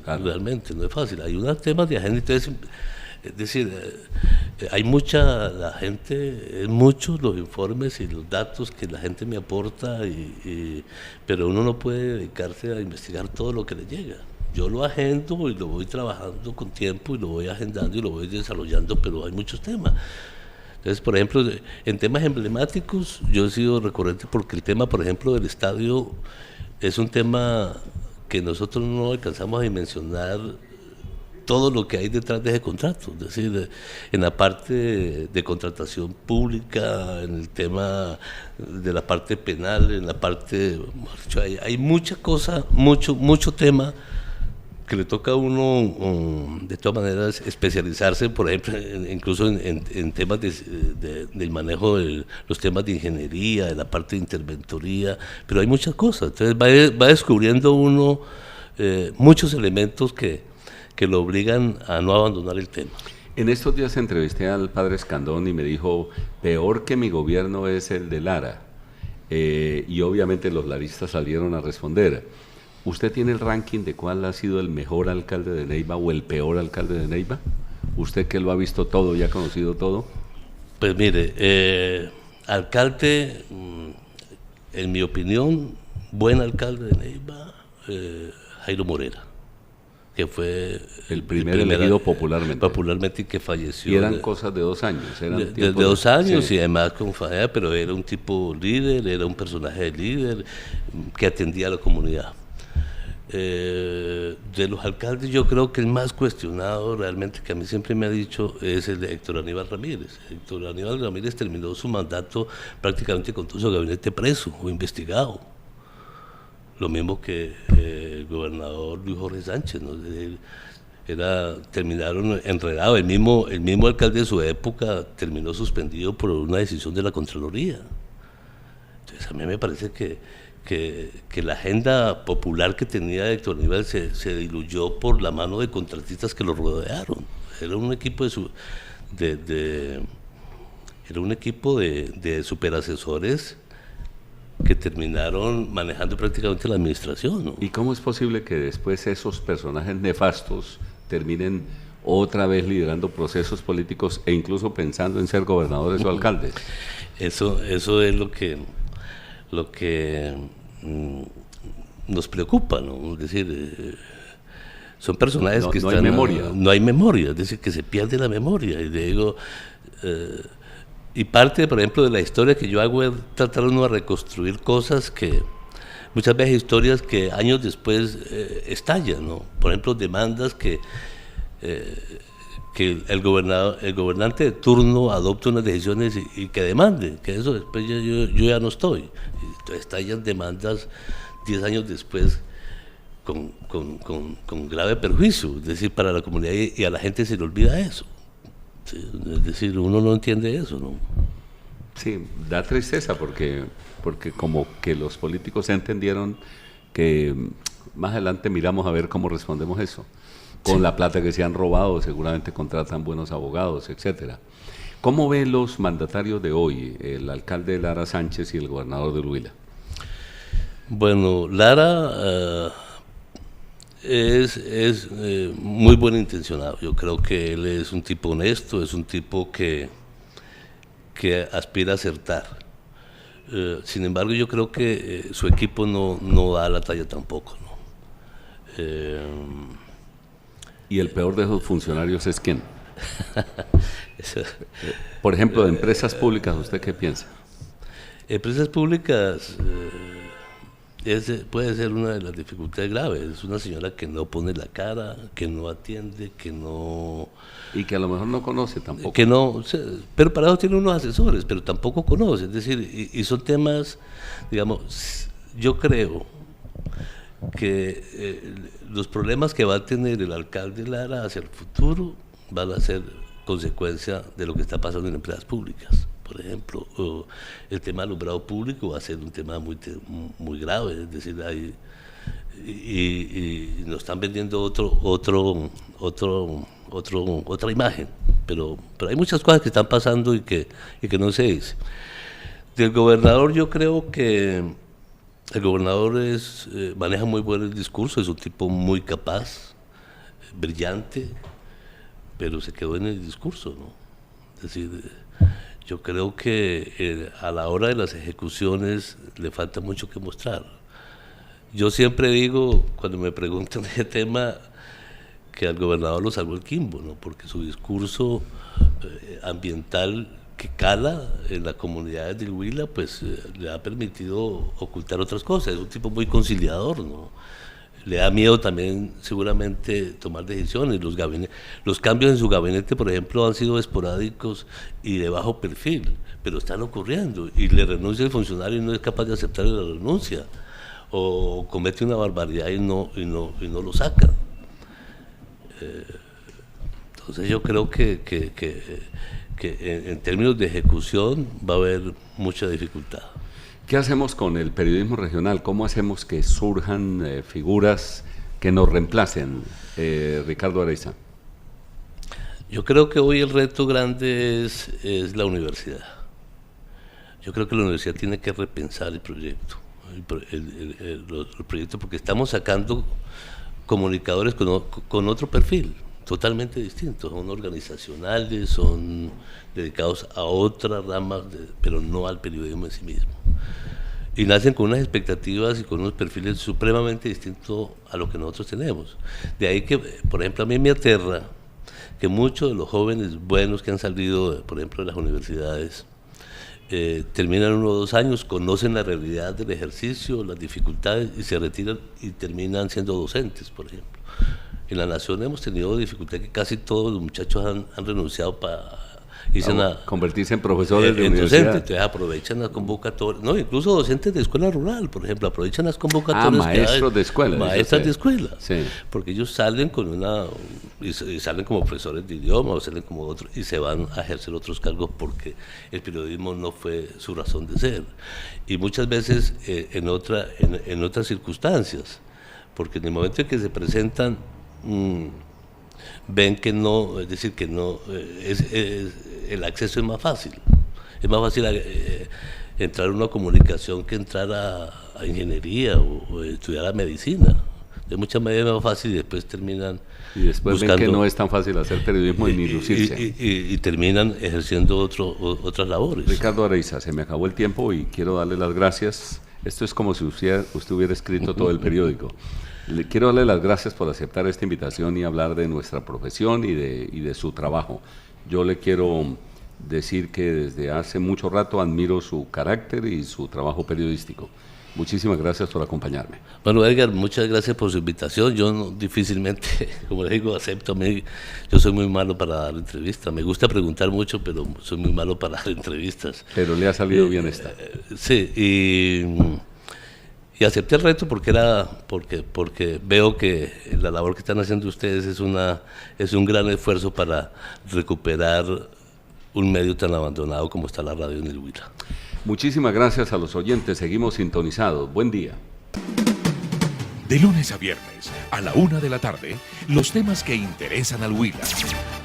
claro. Realmente no es fácil. Hay unos temas de agenda, entonces, es decir, la gente, es muchos los informes y los datos que la gente me aporta, pero uno no puede dedicarse a investigar todo lo que le llega. Yo lo agendo y lo voy trabajando con tiempo y lo voy agendando y lo voy desarrollando, pero hay muchos temas. Entonces, por ejemplo, en temas emblemáticos, yo he sido recurrente porque el tema, por ejemplo, del estadio es un tema que nosotros no alcanzamos a dimensionar todo lo que hay detrás de ese contrato, es decir, en la parte de contratación pública, en el tema de la parte penal, en la parte, hay mucha cosa, mucho tema que le toca a uno, de todas maneras, especializarse, por ejemplo, incluso en temas del manejo de los temas de ingeniería, de la parte de interventoría, pero hay muchas cosas. Entonces va descubriendo uno muchos elementos que lo obligan a no abandonar el tema. En estos días entrevisté al padre Escandón y me dijo, peor que mi gobierno es el de Lara. Y obviamente los laristas salieron a responder. ¿Usted tiene el ranking de cuál ha sido el mejor alcalde de Neiva o el peor alcalde de Neiva? ¿Usted que lo ha visto todo y ha conocido todo? Pues mire, alcalde, en mi opinión, buen alcalde de Neiva, Jairo Morera, que fue el primer elegido popularmente y que falleció. Y eran cosas de 2 años. Eran de 2 años, sí. Y además con falla, pero era un tipo líder, era un personaje líder que atendía a la comunidad. De los alcaldes, yo creo que el más cuestionado realmente, que a mí siempre me ha dicho, es el de Héctor Aníbal Ramírez. Héctor Aníbal Ramírez terminó su mandato prácticamente con todo su gabinete preso o investigado. Lo mismo que el gobernador Luis Jorge Sánchez, ¿no? Terminaron enredados. El mismo alcalde de su época terminó suspendido por una decisión de la Contraloría. Entonces a mí me parece que la agenda popular que tenía Héctor Aníbal se diluyó por la mano de contratistas que lo rodearon. Era un equipo de superasesores que terminaron manejando prácticamente la administración, ¿no? ¿Y cómo es posible que después esos personajes nefastos terminen otra vez liderando procesos políticos e incluso pensando en ser gobernadores o alcaldes? Eso es lo que nos preocupa, ¿no? Es decir, son personajes que están... No hay memoria, es decir, que se pierde la memoria. Y digo, y parte, por ejemplo, de la historia que yo hago es tratar uno de reconstruir cosas que, muchas veces historias que años después estallan, ¿no? Por ejemplo, demandas que que el gobernante de turno adopte unas decisiones y que demande, que eso después yo ya no estoy. Entonces estallan demandas 10 años después con grave perjuicio, es decir, para la comunidad y a la gente se le olvida eso. Sí, es decir, uno no entiende eso, ¿no? Sí, da tristeza porque como que los políticos entendieron que más adelante miramos a ver cómo respondemos eso. Con la plata que se han robado, seguramente contratan buenos abogados, etcétera. ¿Cómo ven los mandatarios de hoy, el alcalde Lara Sánchez y el gobernador del Huila? Bueno, Lara es muy buen intencionado. Yo creo que él es un tipo honesto, es un tipo que aspira a acertar. Sin embargo, yo creo que su equipo no da la talla tampoco, ¿no? ¿Y el peor de esos funcionarios es quién? Por ejemplo, de empresas públicas, ¿usted qué piensa? Empresas públicas puede ser una de las dificultades graves. Es una señora que no pone la cara, que no atiende, que no... Y que a lo mejor no conoce tampoco. Que no, pero para eso tiene unos asesores, pero tampoco conoce. Es decir, y son temas, digamos, yo creo que los problemas que va a tener el alcalde Lara hacia el futuro van a ser consecuencia de lo que está pasando en empresas públicas. Por ejemplo, el tema del alumbrado público va a ser un tema muy grave, es decir, y nos están vendiendo otra imagen, pero hay muchas cosas que están pasando y que no se dice. Del gobernador, yo creo que el gobernador maneja muy bien el discurso, es un tipo muy capaz, brillante, pero se quedó en el discurso, ¿no? Es decir, yo creo que a la hora de las ejecuciones le falta mucho que mostrar. Yo siempre digo, cuando me preguntan de ese tema, que al gobernador lo salvó el Quimbo, ¿no? Porque su discurso ambiental que cala en las comunidades del Huila, pues le ha permitido ocultar otras cosas. Es un tipo muy conciliador, ¿no? Le da miedo también seguramente tomar decisiones. Los cambios en su gabinete, por ejemplo, han sido esporádicos y de bajo perfil, pero están ocurriendo y le renuncia el funcionario y no es capaz de aceptar la renuncia, o comete una barbaridad y no lo saca. Entonces yo creo que en términos de ejecución va a haber mucha dificultad. ¿Qué hacemos con el periodismo regional? ¿Cómo hacemos que surjan figuras que nos reemplacen, Ricardo Araiza? Yo creo que hoy el reto grande es la universidad. Yo creo que la universidad tiene que repensar el proyecto, el proyecto, porque estamos sacando comunicadores con otro perfil, totalmente distintos, son organizacionales, son dedicados a otras ramas, pero no al periodismo en sí mismo. Y nacen con unas expectativas y con unos perfiles supremamente distintos a lo que nosotros tenemos. De ahí que, por ejemplo, a mí me aterra que muchos de los jóvenes buenos que han salido, por ejemplo, de las universidades, terminan 1 o 2 años, conocen la realidad del ejercicio, las dificultades, y se retiran y terminan siendo docentes, por ejemplo. En la Nación hemos tenido dificultad que casi todos los muchachos han renunciado para convertirse en profesores de universidad. Docentes, entonces aprovechan las convocatorias, no, incluso docentes de escuela rural, por ejemplo, aprovechan las convocatorias. Maestros de escuela. Maestras de escuela, sí. Porque ellos salen y salen como profesores de idioma, o salen como otros, y se van a ejercer otros cargos porque el periodismo no fue su razón de ser. Y muchas veces en otras circunstancias, porque en el momento en que se presentan, ven que no, es decir, que no, el acceso es más fácil. Es más fácil entrar a una comunicación que entrar a ingeniería o estudiar a medicina. De muchas maneras es más fácil y después terminan y después buscando, ven que no es tan fácil hacer periodismo ni lucirse. Y terminan ejerciendo otras labores. Ricardo Araiza, se me acabó el tiempo y quiero darle las gracias. Esto es como si usted hubiera escrito todo el periódico. Le quiero darle las gracias por aceptar esta invitación y hablar de nuestra profesión y de su trabajo. Yo le quiero decir que desde hace mucho rato admiro su carácter y su trabajo periodístico. Muchísimas gracias por acompañarme. Bueno, Edgar, muchas gracias por su invitación. Yo difícilmente, como le digo, acepto. Yo soy muy malo para dar entrevistas. Me gusta preguntar mucho, pero soy muy malo para dar entrevistas. Pero le ha salido bien esta. Sí, y acepté el reto porque veo que la labor que están haciendo ustedes es un gran esfuerzo para recuperar un medio tan abandonado como está la radio en el Huila. Muchísimas gracias a los oyentes. Seguimos sintonizados. Buen día. De lunes a viernes, a la 1 de la tarde, los temas que interesan al Huila.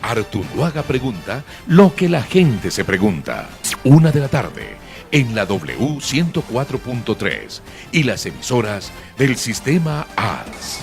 Artunduaga pregunta lo que la gente se pregunta. 1 de la tarde, en la W 104.3 y las emisoras del Sistema AS.